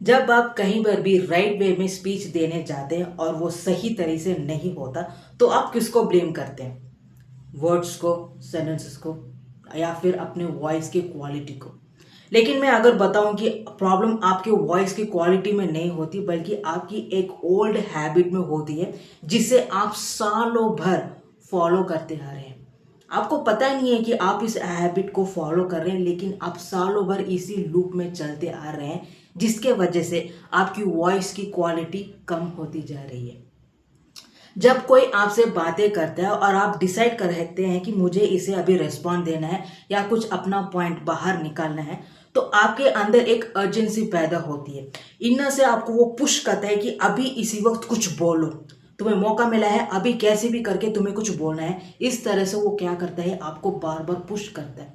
जब आप कहीं पर भी राइट वे में स्पीच देने जाते हैं और वो सही तरीके से नहीं होता, तो आप किसको ब्लेम करते हैं? वर्ड्स को, सेंटेंसेस को, या फिर अपने वॉइस की क्वालिटी को? लेकिन मैं अगर बताऊं कि प्रॉब्लम आपके वॉइस की क्वालिटी में नहीं होती, बल्कि आपकी एक ओल्ड हैबिट में होती है, जिसे आप सालों भर फॉलो करते आ रहे हैं। आपको पता ही नहीं है कि आप इस हैबिट को फॉलो कर रहे हैं, लेकिन आप सालों भर इसी लूप में चलते आ रहे हैं, जिसके वजह से आपकी वॉइस की क्वालिटी कम होती जा रही है। जब कोई आपसे बातें करता है और आप डिसाइड कर रहते हैं कि मुझे इसे अभी रिस्पॉन्ड देना है या कुछ अपना पॉइंट बाहर निकालना है, तो आपके अंदर एक अर्जेंसी पैदा होती है। इनर से आपको वो पुश करता है कि अभी इसी वक्त कुछ बोलो, तुम्हें मौका मिला है, अभी कैसे भी करके तुम्हें कुछ बोलना है। इस तरह से वो क्या करता है, आपको बार बार पुश करता है,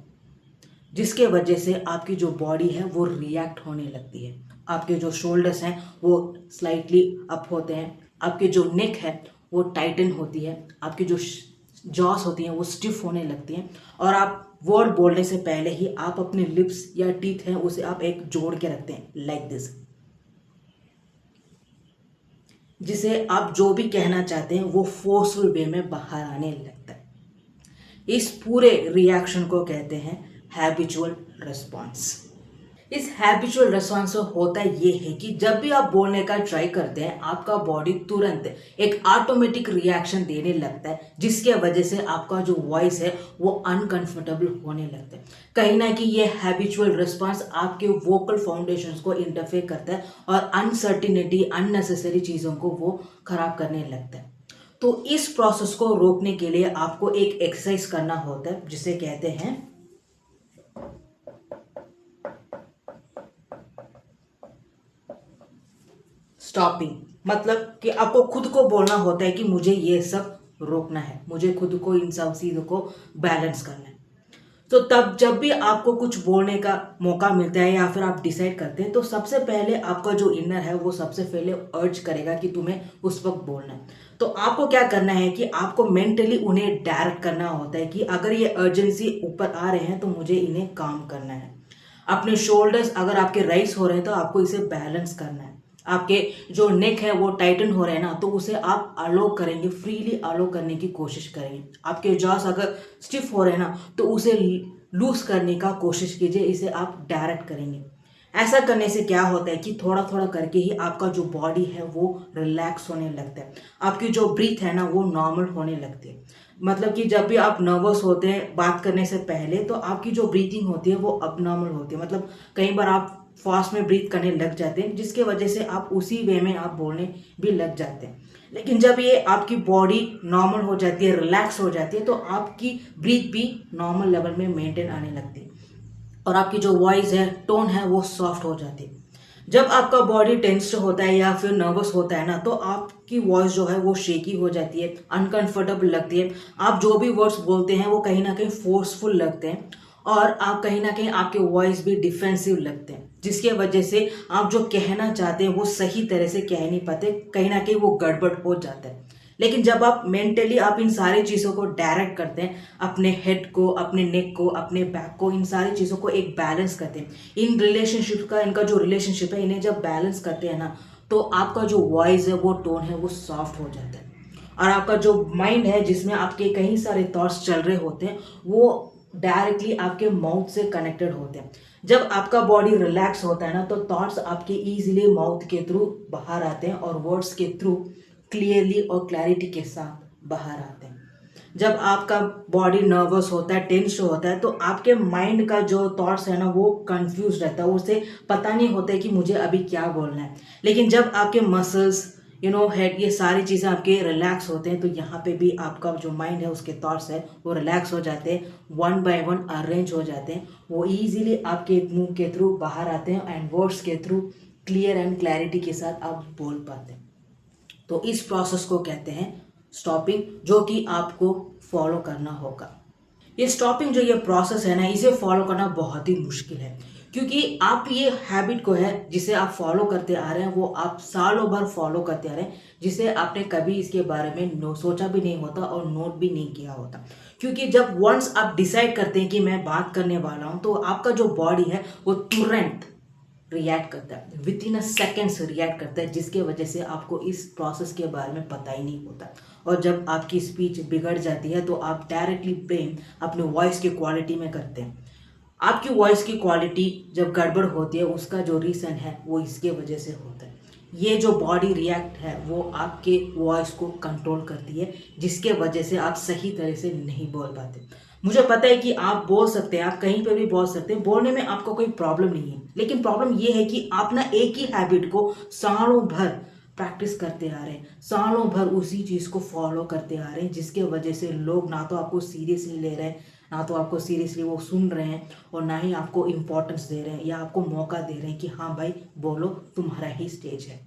जिसके वजह से आपकी जो बॉडी है वो रिएक्ट होने लगती है। आपके जो शोल्डर्स हैं वो स्लाइटली अप होते हैं, आपके जो नेक है वो टाइटन होती है, आपकी जो जॉस होती हैं वो स्टिफ होने लगती हैं, और आप वर्ड बोलने से पहले ही आप अपने लिप्स या टीथ हैं उसे आप एक जोड़ के रखते हैं, लाइक दिस, जिसे आप जो भी कहना चाहते हैं वो फोर्सफुल वे में बाहर आने लगता है। इस पूरे रिएक्शन को कहते हैं हैबिचुअल रिस्पॉन्स। इस हैबिचुअल रेस्पॉन्स में होता ये है कि जब भी आप बोलने का ट्राई करते हैं, आपका बॉडी तुरंत एक ऑटोमेटिक रिएक्शन देने लगता है, जिसके वजह से आपका जो वॉइस है वो अनकंफर्टेबल होने लगता है। कहीं ना कि ये हैबिचुअल रिस्पॉन्स आपके वोकल फाउंडेशंस को इंटरफेयर करता है और अनसर्टिनिटी, अननेसेसरी चीज़ों को वो खराब करने लगता है। तो इस प्रोसेस को रोकने के लिए आपको एक एक्सरसाइज करना होता है, जिसे कहते हैं स्टॉपिंग। मतलब कि आपको खुद को बोलना होता है कि मुझे ये सब रोकना है, मुझे खुद को इन सब चीज़ों को बैलेंस करना है। तो तब जब भी आपको कुछ बोलने का मौका मिलता है या फिर आप डिसाइड करते हैं, तो सबसे पहले आपका जो इनर है वो सबसे पहले अर्ज करेगा कि तुम्हें उस वक्त बोलना है। तो आपको क्या करना है कि आपको मेंटली उन्हें डायरेक्ट करना होता है कि अगर ये अर्जेंसी ऊपर आ रहे हैं तो मुझे इन्हें काम करना है। अपने शोल्डर्स अगर आपके राइज हो रहे हैं तो आपको इसे बैलेंस करना है। आपके जो नेक है वो टाइटन हो रहे हैं ना, तो उसे आप अलो करेंगे, फ्रीली अलो करने की कोशिश करेंगे। आपके जॉस अगर स्टिफ हो रहे हैं ना, तो उसे लूज करने का कोशिश कीजिए, इसे आप डायरेक्ट करेंगे। ऐसा करने से क्या होता है कि थोड़ा थोड़ा करके ही आपका जो बॉडी है वो रिलैक्स होने लगता है, आपकी जो ब्रीथ है ना वो नॉर्मल होने लगती है। मतलब कि जब भी आप नर्वस होते हैं बात करने से पहले, तो आपकी जो ब्रीथिंग होती है वो अबनॉर्मल होती है। मतलब कई बार आप फास्ट में ब्रीथ करने लग जाते हैं, जिसके वजह से आप उसी वे में आप बोलने भी लग जाते हैं। लेकिन जब ये आपकी बॉडी नॉर्मल हो जाती है, रिलैक्स हो जाती है, तो आपकी ब्रीथ भी नॉर्मल लेवल में मेंटेन आने लगती है, और आपकी जो वॉइस है, टोन है, वो सॉफ्ट हो जाती है। जब आपका बॉडी टेंस्ड होता है या फिर नर्वस होता है ना, तो आपकी वॉइस जो है वो शेकी हो जाती है, अनकंफर्टेबल लगती है। आप जो भी वर्ड्स बोलते हैं वो कहीं ना कहीं फोर्सफुल लगते हैं, और आप कहीं ना कहीं आपके वॉइस भी डिफेंसिव लगते हैं, जिसके वजह से आप जो कहना चाहते हैं वो सही तरह से कह नहीं पाते, कहीं ना कहीं वो गड़बड़ हो जाता है। लेकिन जब आप मेंटली आप इन सारी चीज़ों को डायरेक्ट करते हैं, अपने हेड को, अपने नेक को, अपने बैक को, इन सारी चीज़ों को एक बैलेंस करते हैं, इन रिलेशनशिप का, इनका जो रिलेशनशिप है, इन्हें जब बैलेंस करते हैं ना, तो आपका जो वॉइस है, वो टोन है, वो सॉफ्ट हो जाता है। और आपका जो माइंड है, जिसमें आपके कई सारे थॉट्स चल रहे होते हैं, वो डायरेक्टली आपके माउथ से कनेक्टेड होते हैं। जब आपका बॉडी रिलैक्स होता है ना, तो थॉट्स आपके इजीली माउथ के थ्रू बाहर आते हैं और वर्ड्स के थ्रू क्लियरली और क्लैरिटी के साथ बाहर आते हैं। जब आपका बॉडी नर्वस होता है, टेंस होता है, तो आपके माइंड का जो थॉट्स है ना वो कंफ्यूज रहता है, उसे पता नहीं होता है कि मुझे अभी क्या बोलना है। लेकिन जब आपके मसल्स, हेड, ये सारी चीज़ें आपके रिलैक्स होते हैं, तो यहाँ पे भी आपका जो माइंड है, उसके थॉट्स है, वो रिलैक्स हो जाते हैं, वन बाय वन अरेंज हो जाते हैं, वो इजीली आपके मुंह के थ्रू बाहर आते हैं, एंड वर्ड्स के थ्रू क्लियर एंड क्लैरिटी के साथ आप बोल पाते हैं। तो इस प्रोसेस को कहते हैं स्टॉपिंग, जो कि आपको फॉलो करना होगा। ये स्टॉपिंग, जो ये प्रोसेस है ना, इसे फॉलो करना बहुत ही मुश्किल है, क्योंकि आप ये हैबिट को है जिसे आप फॉलो करते आ रहे हैं, वो आप सालों भर फॉलो करते आ रहे हैं, जिसे आपने कभी इसके बारे में सोचा भी नहीं होता और नोट भी नहीं किया होता। क्योंकि जब वंस आप डिसाइड करते हैं कि मैं बात करने वाला हूँ, तो आपका जो बॉडी है वो तुरंत रिएक्ट करता है, with in a seconds react करता है, जिसके वजह से आपको इस प्रोसेस के बारे में पता ही नहीं होता। और जब आपकी स्पीच बिगड़ जाती है तो आप डायरेक्टली ब्लेम अपने वॉइस की क्वालिटी में करते हैं। आपकी वॉइस की क्वालिटी जब गड़बड़ होती है उसका जो रीज़न है वो इसके वजह से होता है। ये जो बॉडी रिएक्ट है वो आपके वॉइस को कंट्रोल करती है, जिसके वजह से आप सही तरह से नहीं बोल पाते। मुझे पता है कि आप बोल सकते हैं, आप कहीं पे भी बोल सकते हैं, बोलने में आपको कोई प्रॉब्लम नहीं है, लेकिन प्रॉब्लम ये है कि आप ना एक ही हैबिट को सालों भर प्रैक्टिस करते आ रहे हैं, सालों भर उसी चीज़ को फॉलो करते आ रहे हैं, जिसके वजह से लोग ना तो आपको सीरियसली ले रहे हैं, ना तो आपको सीरियसली वो सुन रहे हैं, और ना ही आपको इम्पोर्टेंस दे रहे हैं या आपको मौका दे रहे हैं कि हाँ भाई बोलो, तुम्हारा ही स्टेज है।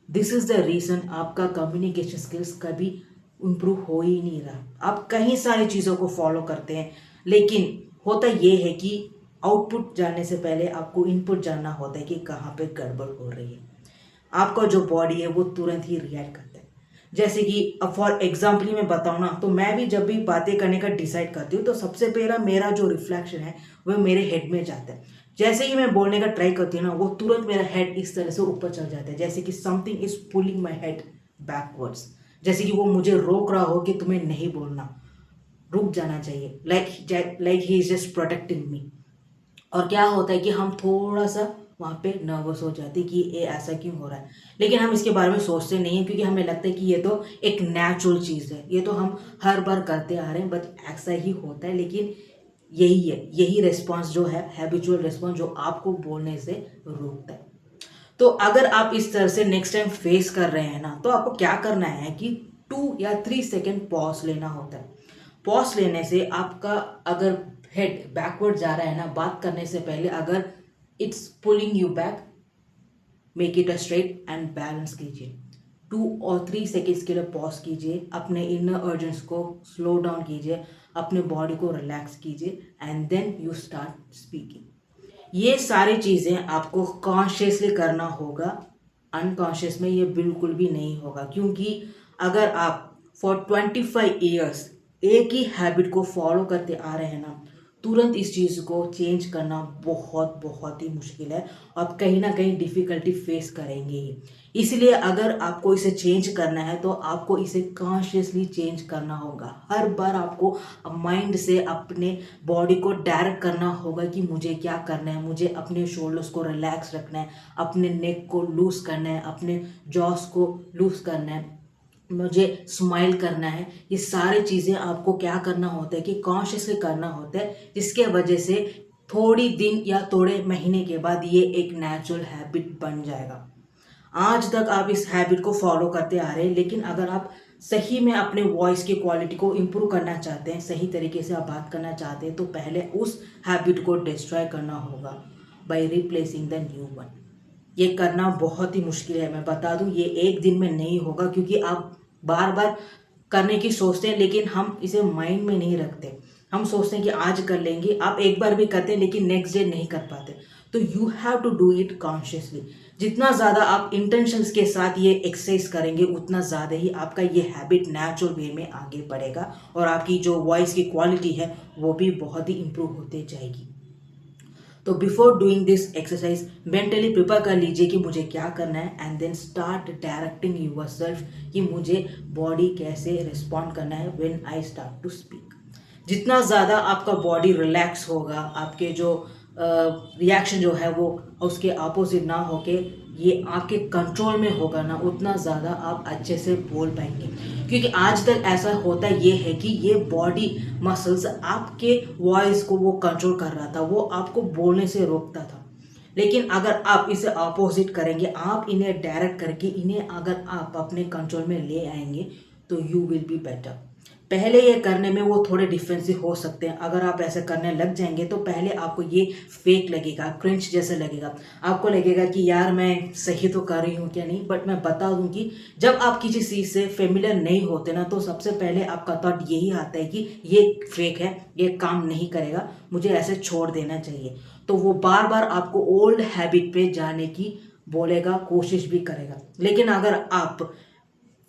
दिस इज़ द रीज़न आपका कम्युनिकेशन स्किल्स कभी इम्प्रूव हो ही नहीं रहा। आप कई सारी चीज़ों को फॉलो करते हैं, लेकिन होता ये है कि आउटपुट जानने से पहले आपको इनपुट जानना होता है कि कहाँ पे गड़बड़ हो रही है। आपका जो बॉडी है वो तुरंत ही रिएक्ट करता है। जैसे कि अब फॉर एग्जाम्पल ही मैं बताऊँ ना, तो मैं भी जब भी बातें करने का डिसाइड करती हूँ तो सबसे पहला मेरा जो रिफ्लेक्शन है वह मेरे हेड में जाता है। जैसे ही मैं बोलने का ट्राई करती हूँ ना, वो तुरंत मेरा हेड इस तरह से ऊपर चल जाता है, जैसे कि something is pulling my head backwards, जैसे कि वो मुझे रोक रहा हो कि तुम्हें नहीं बोलना, रुक जाना चाहिए, like he is just protecting मी। और क्या होता है कि हम थोड़ा सा वहाँ पे नर्वस हो जाते हैं कि ये ऐसा क्यों हो रहा है, लेकिन हम इसके बारे में सोचते नहीं हैं, क्योंकि हमें लगता है कि ये तो एक नेचुरल चीज़ है, ये तो हम हर बार करते आ रहे हैं, बट ऐसा ही होता है। लेकिन यही है, यही रिस्पॉन्स जो है, हैबिचुअल रिस्पॉन्स, जो आपको बोलने से रोकता है। तो अगर आप इस तरह से नेक्स्ट टाइम फेस कर रहे हैं ना, तो आपको क्या करना है कि 2 या 3 सेकेंड पॉज लेना होता है। पॉज लेने से आपका अगर हेड बैकवर्ड जा रहा है ना बात करने से पहले, अगर it's pulling you back, make it a straight and balance कीजिए। 2 और 3 सेकेंड्स के लिए पॉज कीजिए, अपने इनर अर्जेंस को स्लो डाउन कीजिए, अपने बॉडी को रिलैक्स कीजिए, and then you start speaking. ये सारी चीज़ें आपको कॉन्शियसली करना होगा, अनकॉन्शियस में ये बिल्कुल भी नहीं होगा। क्योंकि अगर आप फॉर 25 ईयर्स एक ही हैबिट को फॉलो करते आ रहे हैं ना, तुरंत इस चीज़ को चेंज करना बहुत बहुत ही मुश्किल है। आप कहीं ना कहीं डिफ़िकल्टी फेस करेंगे ही। इसलिए अगर आपको इसे चेंज करना है तो आपको इसे कॉन्शियसली चेंज करना होगा। हर बार आपको माइंड से अपने बॉडी को डायरेक्ट करना होगा कि मुझे क्या करना है, मुझे अपने शोल्डर्स को रिलैक्स रखना है, अपने नेक को लूज करना है, अपने जॉस को लूज करना है, मुझे स्माइल करना है। ये सारी चीज़ें आपको क्या करना होता है कि कॉन्शियसली करना होता है, जिसके वजह से थोड़ी दिन या थोड़े महीने के बाद ये एक नेचुरल हैबिट बन जाएगा। आज तक आप इस हैबिट को फॉलो करते आ रहे हैं, लेकिन अगर आप सही में अपने वॉइस की क्वालिटी को इम्प्रूव करना चाहते हैं, सही तरीके से आप बात करना चाहते हैं, तो पहले उस हैबिट को डिस्ट्रॉय करना होगा by replacing the new one. ये करना बहुत ही मुश्किल है, मैं बता दूं, ये एक दिन में नहीं होगा, क्योंकि आप बार बार करने की सोचते हैं, लेकिन हम इसे माइंड में नहीं रखते। हम सोचते हैं कि आज कर लेंगे, आप एक बार भी करते हैं लेकिन नेक्स्ट डे नहीं कर पाते। तो you have to do it consciously. जितना ज़्यादा आप इंटेंशंस के साथ ये एक्सरसाइज करेंगे, उतना ज़्यादा ही आपका ये हैबिट नेचुरल वे में आगे बढ़ेगा, और आपकी जो वॉइस की क्वालिटी है वो भी बहुत ही इम्प्रूव होते जाएगी। तो before doing this exercise mentally prepare कर लीजिए कि मुझे क्या करना है, and then start directing yourself कि मुझे बॉडी कैसे रिस्पॉन्ड करना है when I start to speak. जितना ज़्यादा आपका बॉडी रिलैक्स होगा, आपके जो रिएक्शन जो है वो उसके अपोजिट ना होके ये आपके कंट्रोल में होगा ना, उतना ज़्यादा आप अच्छे से बोल पाएंगे। क्योंकि आज तक ऐसा होता ये है कि ये बॉडी मसल्स आपके वॉइस को वो कंट्रोल कर रहा था, वो आपको बोलने से रोकता था। लेकिन अगर आप इसे अपोजिट करेंगे, आप इन्हें डायरेक्ट करके इन्हें अगर आप अपने कंट्रोल में ले आएंगे, तो यू विल बी बेटर। पहले ये करने में वो थोड़े डिफेंसिव हो सकते हैं। अगर आप ऐसे करने लग जाएंगे तो पहले आपको ये फेक लगेगा, क्रिंच जैसे लगेगा, आपको लगेगा कि यार मैं सही तो कर रही हूँ क्या नहीं। बट मैं बता दूँ कि जब आप किसी चीज़ से फेमिलियर नहीं होते ना, तो सबसे पहले आपका थॉट यही आता है कि ये फेक है, ये काम नहीं करेगा, मुझे ऐसे छोड़ देना चाहिए। तो वो बार बार आपको ओल्ड हैबिट पे जाने की बोलेगा, कोशिश भी करेगा। लेकिन अगर आप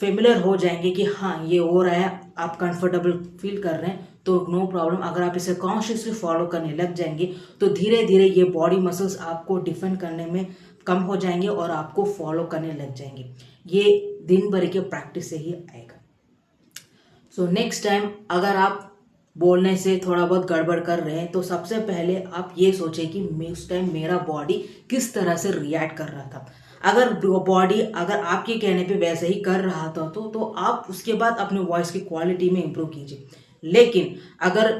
फेमिलियर हो जाएंगे कि हाँ ये हो रहा है, आप कंफर्टेबल फील कर रहे हैं, तो नो प्रॉब्लम। अगर आप इसे कॉन्शियसली फॉलो करने लग जाएंगे तो धीरे धीरे ये बॉडी मसल्स आपको डिफेंड करने में कम हो जाएंगे और आपको फॉलो करने लग जाएंगे। ये दिन भर के प्रैक्टिस से ही आएगा। सो नेक्स्ट टाइम अगर आप बोलने से थोड़ा बहुत गड़बड़ कर रहे हैं तो सबसे पहले आप ये सोचें कि उस टाइम मेरा बॉडी किस तरह से रिएक्ट कर रहा था। अगर बॉडी अगर आपके कहने पे वैसे ही कर रहा था तो आप उसके बाद अपने वॉइस की क्वालिटी में इम्प्रूव कीजिए। लेकिन अगर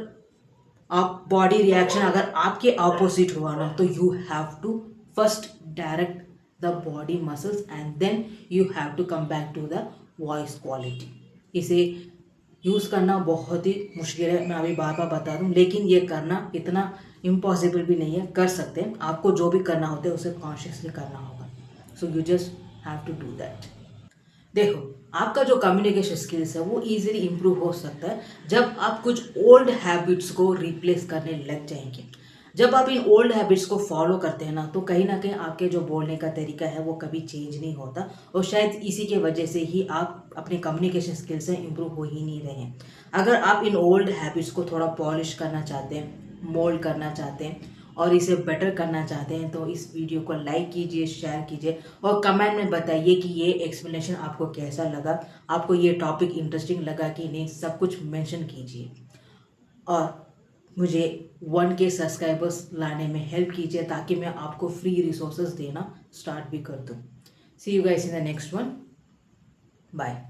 आप बॉडी रिएक्शन अगर आपके ऑपोजिट हुआ ना तो you have to first direct the body muscles and then you have to come back to the voice quality. इसे यूज़ करना बहुत ही मुश्किल है, मैं अभी बार बार बता दूं, लेकिन ये करना इतना इम्पॉसिबल भी नहीं है, कर सकते हैं। आपको जो भी करना होता है उसे कॉन्शियसली करना होगा। So you just have to do that. देखो, आपका जो कम्युनिकेशन स्किल्स है वो इजीली इम्प्रूव हो सकता है जब आप कुछ ओल्ड हैबिट्स को रिप्लेस करने लग जाएंगे। जब आप इन ओल्ड हैबिट्स को फॉलो करते हैं ना कहीं आपके जो बोलने का तरीका है वो कभी चेंज नहीं होता और शायद इसी के वजह से ही आप अपने कम्युनिकेशन स्किल्स से इम्प्रूव हो ही नहीं रहे हैं। अगर आप इन ओल्ड हैबिट्स को थोड़ा पॉलिश करना चाहते हैं, मोल्ड करना चाहते हैं और इसे बेटर करना चाहते हैं तो इस वीडियो को लाइक कीजिए, शेयर कीजिए और कमेंट में बताइए कि ये एक्सप्लेनेशन आपको कैसा लगा, आपको ये टॉपिक इंटरेस्टिंग लगा कि नहीं, सब कुछ मेंशन कीजिए। और मुझे 1K सब्सक्राइबर्स लाने में हेल्प कीजिए ताकि मैं आपको फ्री रिसोर्सेज देना स्टार्ट भी कर दूँ। See you guys in the next one. Bye.